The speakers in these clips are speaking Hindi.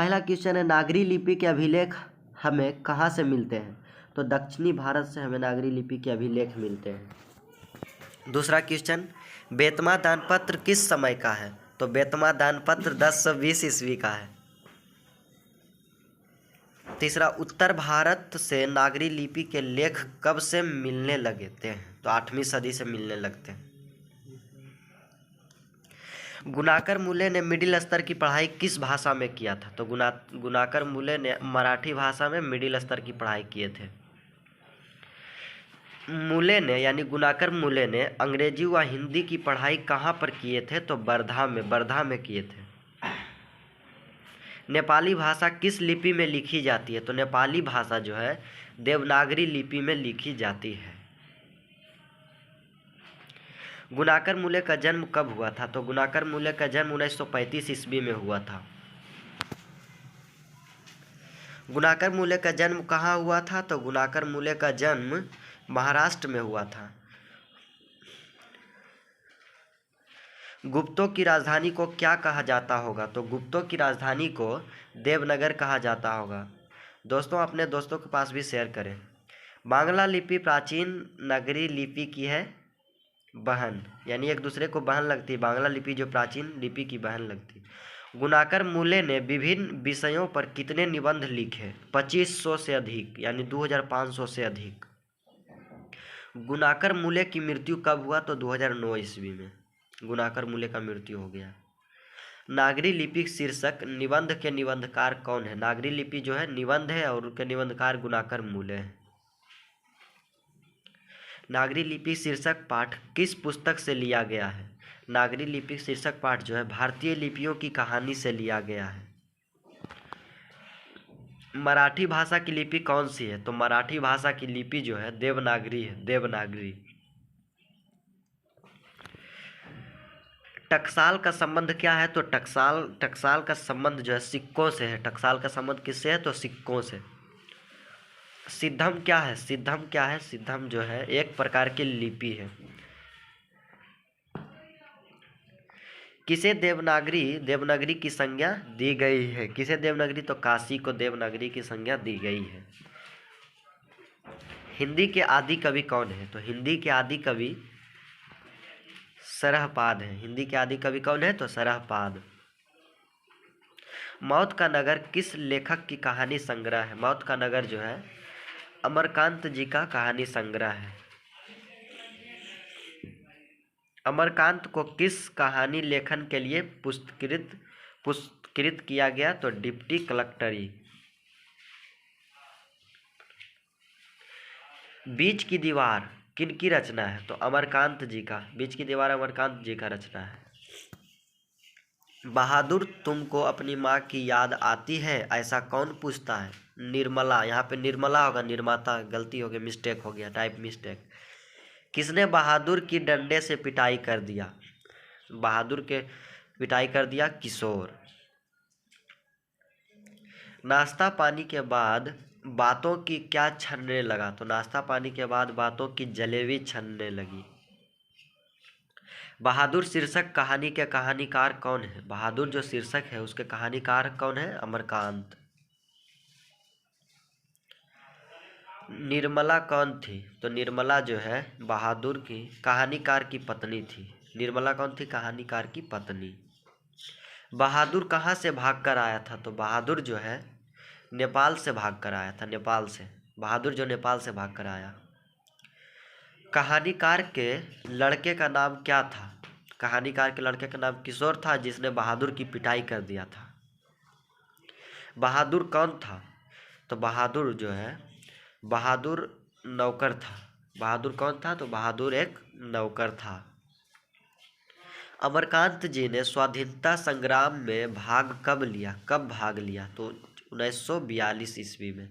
पहला क्वेश्चन है, नागरी लिपि के अभिलेख हमें कहाँ से मिलते हैं? तो दक्षिणी भारत से हमें नागरी लिपि के अभिलेख मिलते हैं। दूसरा क्वेश्चन, बेतमा दानपत्र किस समय का है? तो बेतमा दानपत्र 1020 ईस्वी का है। तीसरा, उत्तर भारत से नागरी लिपि के लेख कब से मिलने लगे थे? तो 8वीं सदी से मिलने लगते हैं। गुणाकर मूले ने मिडिल स्तर की पढ़ाई किस भाषा में किया था? तो गुणाकर मूले ने मराठी भाषा में मिडिल स्तर की पढ़ाई किए थे। मूले ने यानी गुणाकर मूले ने अंग्रेजी व हिंदी की पढ़ाई कहाँ पर किए थे? तो वर्धा में किए थे। नेपाली भाषा किस लिपि में लिखी जाती है? तो नेपाली भाषा जो है देवनागरी लिपि में लिखी जाती है। गुणाकर मूले का जन्म कब हुआ था? तो गुणाकर मूले का जन्म 1935 ईस्वी में हुआ था। गुणाकर मूले का जन्म कहाँ हुआ था? तो गुणाकर मूले का जन्म महाराष्ट्र में हुआ था। गुप्तों की राजधानी को क्या कहा जाता होगा? तो गुप्तों की राजधानी को देवनगर कहा जाता होगा। दोस्तों, अपने दोस्तों के पास भी शेयर करें। बांग्ला लिपि प्राचीन नगरी लिपि की है बहन, यानी एक दूसरे को बहन लगती है। बांग्ला लिपि जो प्राचीन लिपि की बहन लगती। गुणाकर मूले ने विभिन्न विषयों पर कितने निबंध लिखे? 2500 से अधिक, यानी 2500 से अधिक। गुणाकर मूले की मृत्यु कब हुआ? तो 2009 ईस्वी में गुणाकर मूले का मृत्यु हो गया। नागरी लिपि शीर्षक निबंध के निबंधकार कौन है? नागरी लिपि जो है निबंध है और उसके निबंधकार गुणाकर मूले हैं। नागरी लिपि शीर्षक पाठ किस पुस्तक से लिया गया है? नागरी लिपि शीर्षक पाठ जो है भारतीय लिपियों की कहानी से लिया गया है। मराठी भाषा की लिपि कौन सी है? तो मराठी भाषा की लिपि जो है देवनागरी है, देवनागरी। टकसाल का संबंध क्या है? तो टकसाल का संबंध जो है सिक्कों से है। टकसाल का संबंध किससे है? तो सिक्कों से। सिद्धम क्या है? सिद्धम जो है एक प्रकार की लिपि है। किसे देवनागरी की संज्ञा दी गई है? किसे देवनागरी? तो काशी को देवनागरी की संज्ञा दी गई है। हिंदी के आदि कवि कौन है? तो हिंदी के आदि कवि सरहपाद है। हिंदी के आदि कवि कौन है? तो सरहपाद। मौत का नगर किस लेखक की कहानी संग्रह है? मौत का नगर जो है अमरकांत जी का कहानी संग्रह है। अमरकांत को किस कहानी लेखन के लिए पुरस्कृत किया गया? तो डिप्टी कलेक्टरी। बीच की दीवार किनकी रचना है? तो अमरकांत जी का। बीच की दीवार अमरकांत जी का रचना है। बहादुर, तुमको अपनी माँ की याद आती है, ऐसा कौन पूछता है? निर्मला। यहाँ पे निर्मला होगा, निर्माता, गलती हो गई, मिस्टेक हो गया, टाइप मिस्टेक। किसने बहादुर की डंडे से पिटाई कर दिया? बहादुर के पिटाई कर दिया किशोर। नाश्ता पानी के बाद बातों की क्या छनने लगा? तो नाश्ता पानी के बाद बातों की जलेबी छनने लगी। बहादुर शीर्षक कहानी के कहानीकार कौन है? बहादुर जो शीर्षक है उसके कहानीकार कौन है? अमरकांत। निर्मला कौन थी? तो निर्मला जो है बहादुर की कहानीकार की पत्नी थी। निर्मला कौन थी? कहानीकार की पत्नी। बहादुर कहाँ से भागकर आया था? तो बहादुर जो है नेपाल से भागकर आया था। नेपाल से बहादुर जो नेपाल से भागकर आया। कहानीकार के लड़के का नाम क्या था? कहानीकार के लड़के का नाम किशोर था, जिसने बहादुर की पिटाई कर दिया था। बहादुर कौन था? तो बहादुर जो है बहादुर नौकर था। बहादुर कौन था? तो बहादुर एक नौकर था। अमरकांत जी ने स्वाधीनता संग्राम में भाग कब लिया? कब भाग लिया? तो 1942 ईस्वी में।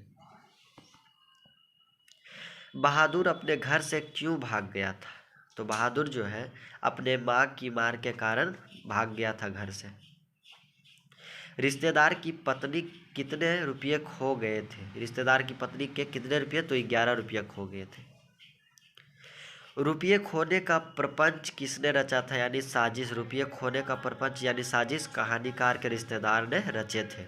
बहादुर अपने घर से क्यों भाग गया था? तो बहादुर जो है अपने माँ की मार के कारण भाग गया था घर से। रिश्तेदार की पत्नी कितने रुपये खो गए थे? रिश्तेदार की पत्नी के कितने रुपये? तो 11 रुपये खो गए थे। रुपये खोने का प्रपंच किसने रचा था? यानी साजिश। रुपये खोने का प्रपंच यानी साजिश कहानीकार के रिश्तेदार ने रचे थे।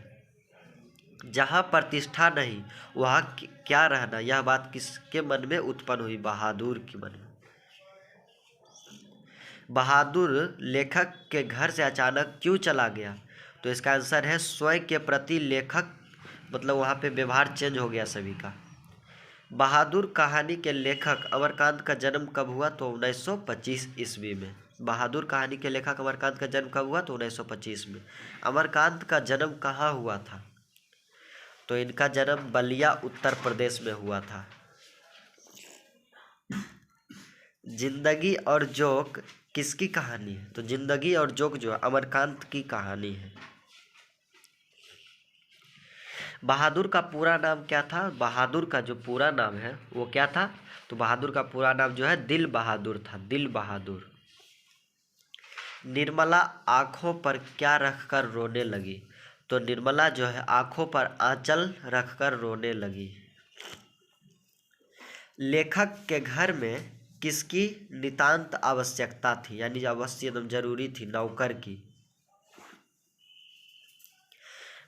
जहाँ प्रतिष्ठा नहीं वहाँ क्या रहना, यह बात किसके मन में उत्पन्न हुई? बहादुर के मन में। बहादुर लेखक के घर से अचानक क्यों चला गया? तो इसका आंसर है स्वयं के प्रति लेखक, मतलब वहाँ पे व्यवहार चेंज हो गया सभी का। बहादुर कहानी के लेखक अमरकांत का जन्म कब हुआ? तो 1925 ईस्वी में। बहादुर कहानी के लेखक अमरकांत का जन्म कब हुआ? तो 1925 में। अमरकांत का जन्म कहाँ हुआ था? तो इनका जन्म बलिया उत्तर प्रदेश में हुआ था। जिंदगी और जोक किसकी कहानी है? तो जिंदगी और जोक जो है अमरकांत की कहानी है। बहादुर का पूरा नाम क्या था? बहादुर का जो पूरा नाम है वो क्या था? तो बहादुर का पूरा नाम जो है दिल बहादुर था, दिल बहादुर। निर्मला आंखों पर क्या रखकर रोने लगी? तो निर्मला जो है आंखों पर आंचल रखकर रोने लगी। लेखक के घर में किसकी नितांत आवश्यकता थी, यानी अवश्य एकदम जरूरी थी? नौकर की।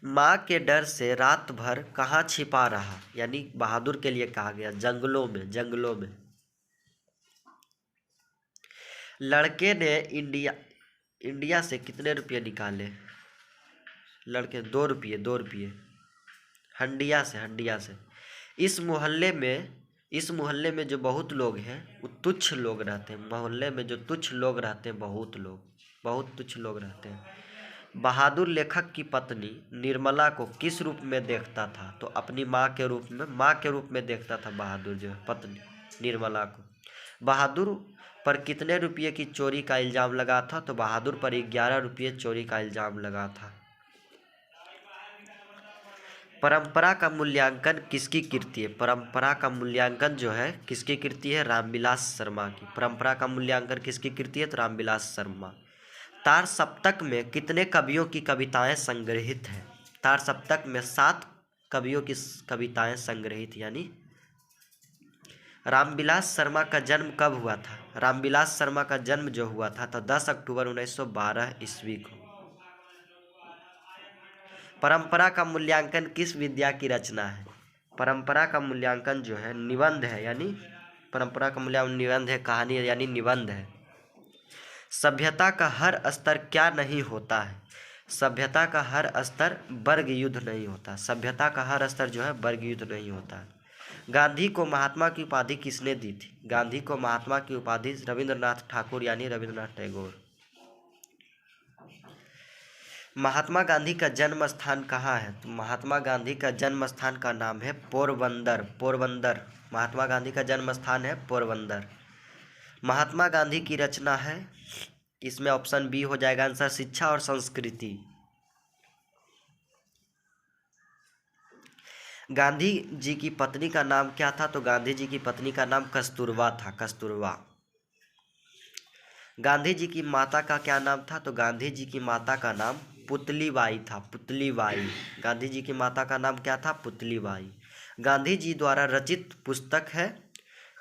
माँ के डर से रात भर कहाँ छिपा रहा, यानी बहादुर के लिए कहा गया जंगलों में, जंगलों में। लड़के ने इंडिया से कितने रुपये निकाले? लड़के 2 रुपये, 2 रुपये। हंडिया से, हंडिया से। इस मोहल्ले में जो बहुत लोग हैं वो तुच्छ लोग रहते हैं। मोहल्ले में जो तुच्छ लोग रहते हैं, बहुत लोग, बहुत तुच्छ लोग रहते हैं। बहादुर लेखक की पत्नी निर्मला को किस रूप में देखता था? तो अपनी माँ के रूप में, माँ के रूप में देखता था बहादुर जो है पत्नी निर्मला को। बहादुर पर कितने रुपये की चोरी का इल्ज़ाम लगा था? तो बहादुर पर 11 रुपये चोरी का इल्ज़ाम लगा था। परंपरा का मूल्यांकन किसकी कृति है? परंपरा का मूल्यांकन जो है किसकी कृति है? रामविलास शर्मा की। परंपरा का मूल्यांकन किसकी कृति है? तो रामविलास शर्मा। तार सप्तक में कितने कवियों की कविताएं संग्रहित हैं? तार सप्तक में 7 कवियों की कविताएं संग्रहित, यानी रामविलास शर्मा का जन्म कब हुआ था? रामविलास शर्मा का जन्म जो हुआ था तो 10 अक्टूबर 1912 ईस्वी को। परंपरा का मूल्यांकन किस विद्या की रचना है? परंपरा का मूल्यांकन जो है निबंध है, यानी परंपरा का मूल्यांकन निबंध है, कहानी है, यानी निबंध है। सभ्यता का हर स्तर क्या नहीं होता है? सभ्यता का हर स्तर वर्ग युद्ध नहीं होता। सभ्यता का हर स्तर जो है वर्ग युद्ध नहीं होता। गांधी को महात्मा की उपाधि किसने दी थी? गांधी को महात्मा की उपाधि रविंद्रनाथ ठाकुर, यानी रविंद्रनाथ टैगोर। महात्मा गांधी का जन्म स्थान कहाँ है? तो महात्मा गांधी का जन्म स्थान का नाम है पोरबंदर, पोरबंदर। महात्मा गांधी का जन्म स्थान है पोरबंदर। महात्मा गांधी की रचना है, इसमें ऑप्शन बी हो जाएगा आंसर, शिक्षा और संस्कृति। गांधी जी की पत्नी का नाम क्या था? तो गांधी जी की पत्नी का नाम कस्तूरबा था, कस्तूरबा। गांधी जी की माता का क्या नाम था? तो गांधी जी की माता का नाम पुतलीबाई था, पुतलीबाई। गांधी जी की माता का नाम क्या था? पुतलीबाई। गांधी जी द्वारा रचित पुस्तक है,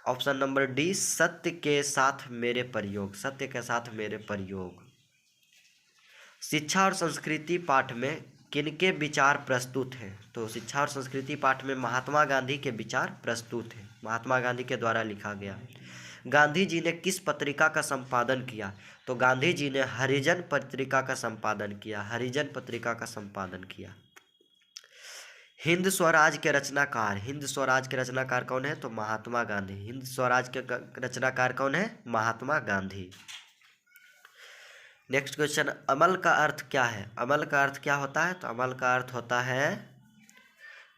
ऑप्शन नंबर डी, सत्य के साथ मेरे प्रयोग, सत्य के साथ मेरे प्रयोग। शिक्षा और संस्कृति पाठ में किनके विचार प्रस्तुत हैं? तो शिक्षा और संस्कृति पाठ में महात्मा गांधी के विचार प्रस्तुत हैं, महात्मा गांधी के द्वारा लिखा गया। गांधी जी ने किस पत्रिका का संपादन किया? तो गांधी जी ने हरिजन पत्रिका का संपादन किया, हरिजन पत्रिका का संपादन किया। हिंद स्वराज के रचनाकार, हिंद स्वराज के रचनाकार कौन है? तो महात्मा गांधी। हिंद स्वराज के रचनाकार कौन है? महात्मा गांधी। नेक्स्ट क्वेश्चन, अमल का अर्थ क्या है? अमल का अर्थ क्या होता है? तो अमल का अर्थ होता है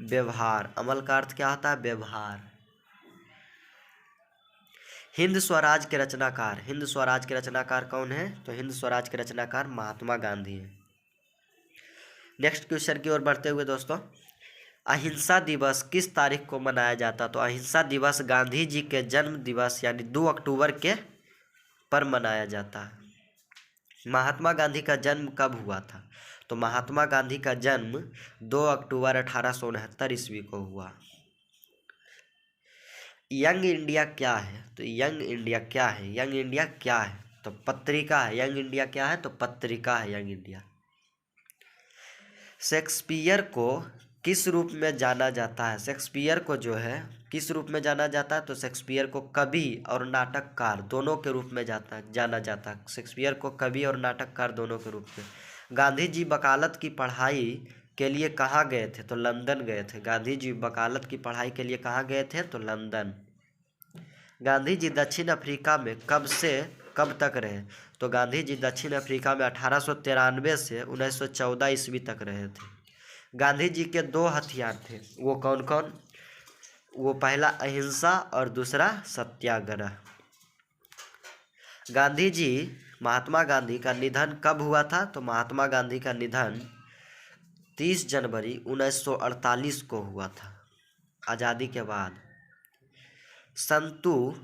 व्यवहार। अमल का अर्थ क्या होता है? व्यवहार। हिंद स्वराज के रचनाकार, हिंद स्वराज के रचनाकार कौन है? तो हिंद स्वराज के रचनाकार महात्मा गांधी है। नेक्स्ट क्वेश्चन की ओर बढ़ते हुए दोस्तों, अहिंसा दिवस किस तारीख को मनाया जाता? तो अहिंसा दिवस गांधी जी के जन्म दिवस यानी 2 अक्टूबर के पर मनाया जाता है। महात्मा गांधी का जन्म कब हुआ था? तो महात्मा गांधी का जन्म 2 अक्टूबर 1869 ईस्वी को हुआ। यंग इंडिया क्या है? तो यंग इंडिया क्या है? यंग इंडिया क्या है? तो पत्रिका है। यंग इंडिया क्या है? तो पत्रिका है यंग इंडिया। शेक्सपियर को किस रूप में जाना जाता है? शेक्सपियर को जो है किस रूप में जाना जाता है? तो शेक्सपियर को कवि और नाटककार दोनों के रूप में जाना जाता है। शेक्सपियर को कवि और नाटककार दोनों के रूप में। गांधी जी वकालत की पढ़ाई के लिए कहाँ गए थे? तो लंदन गए थे। गांधी जी वकालत की पढ़ाई के लिए कहाँ गए थे? तो लंदन। गांधी जी दक्षिण अफ्रीका में कब से कब तक रहे? तो गांधी जी दक्षिण अफ्रीका में 1893 से 1914 ईस्वी तक रहे थे। गांधी जी के दो हथियार थे, वो कौन कौन? वो पहला अहिंसा और दूसरा सत्याग्रह। गांधी जी महात्मा गांधी का निधन कब हुआ था? तो महात्मा गांधी का निधन 30 जनवरी 1948 को हुआ था, आज़ादी के बाद। संतू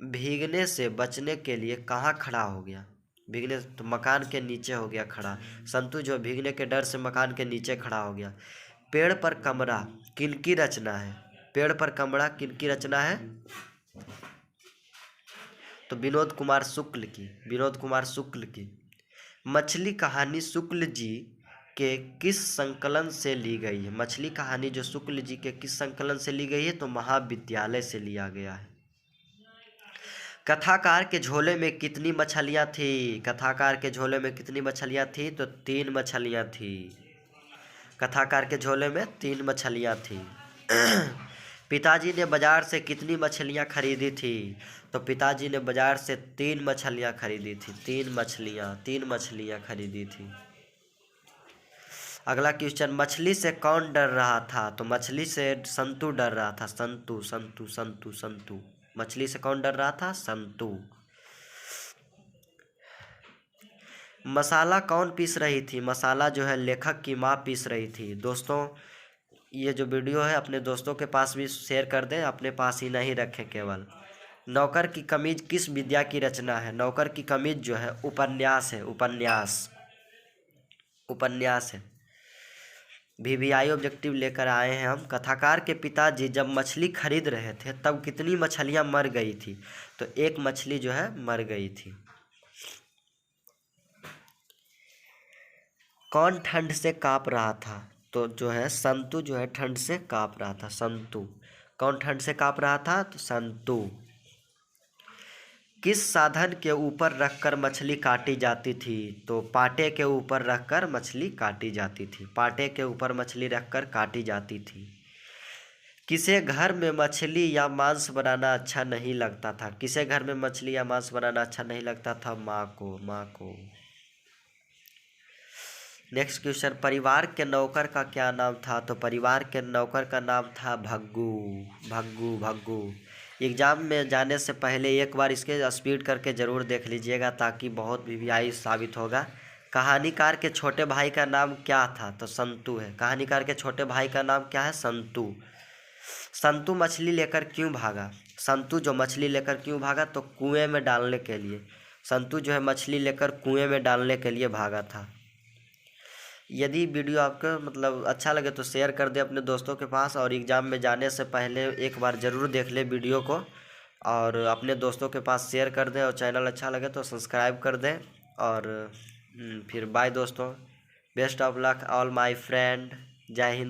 भीगने से बचने के लिए कहाँ खड़ा हो गया? भीगने तो मकान के नीचे हो गया खड़ा। संतू जो भीगने के डर से मकान के नीचे खड़ा हो गया। पेड़ पर कमरा किनकी रचना है? पेड़ पर कमरा किनकी रचना है? तो विनोद कुमार शुक्ल की। विनोद कुमार शुक्ल की। मछली कहानी शुक्ल जी के किस संकलन से ली गई है? मछली कहानी जो शुक्ल जी के किस संकलन से ली गई है? तो महाविद्यालय से लिया गया है। कथाकार के झोले में कितनी मछलियाँ थी? कथाकार के झोले में कितनी मछलियाँ थी? तो 3 मछलियाँ थी। कथाकार के झोले में 3 मछलियाँ थी। पिताजी ने बाजार से कितनी मछलियाँ खरीदी थी? तो पिताजी ने बाजार से 3 मछलियाँ खरीदी थी। 3 मछलियाँ खरीदी थी। अगला क्वेश्चन, मछली से कौन डर रहा था? तो मछली से संतू डर रहा था। संतू संतू संतू संतू। मछली से कौन डर रहा था? संतू। मसाला कौन पीस रही थी? मसाला जो है लेखक की माँ पीस रही थी। दोस्तों ये जो वीडियो है अपने दोस्तों के पास भी शेयर कर दें, अपने पास ही नहीं रखें केवल। नौकर की कमीज किस विद्या की रचना है? नौकर की कमीज जो है उपन्यास है। उपन्यास है। VVI ऑब्जेक्टिव लेकर आए हैं हम। कथाकार के पिताजी जब मछली खरीद रहे थे तब कितनी मछलियां मर गई थी? तो 1 मछली जो है मर गई थी। कौन ठंड से काँप रहा था? तो जो है संतू जो है ठंड से काँप रहा था। संतू। कौन ठंड से काँप रहा था? तो संतू। किस साधन के ऊपर रखकर मछली काटी जाती थी? तो पाटे के ऊपर रखकर मछली काटी जाती थी। पाटे के ऊपर मछली रखकर काटी जाती थी। किसे घर में मछली या मांस बनाना अच्छा नहीं लगता था? किसे घर में मछली या मांस बनाना अच्छा नहीं लगता था? माँ को। नेक्स्ट क्वेश्चन, परिवार के नौकर का क्या नाम था? तो परिवार के नौकर का नाम था भग्गू। एग्ज़ाम में जाने से पहले एक बार इसके स्पीड करके ज़रूर देख लीजिएगा ताकि बहुत VVI साबित होगा। कहानीकार के छोटे भाई का नाम क्या था? तो संतू है। कहानीकार के छोटे भाई का नाम क्या है? संतू। संतू मछली लेकर क्यों भागा? संतू जो मछली लेकर क्यों भागा? तो कुएं में डालने के लिए। संतू जो है मछली लेकर कुएं में डालने के लिए भागा था। यदि वीडियो आपको मतलब अच्छा लगे तो शेयर कर दें अपने दोस्तों के पास, और एग्ज़ाम में जाने से पहले एक बार ज़रूर देख लें वीडियो को, और अपने दोस्तों के पास शेयर कर दें, और चैनल अच्छा लगे तो सब्सक्राइब कर दें। और फिर बाय दोस्तों, best of luck all my friend. जय हिंद।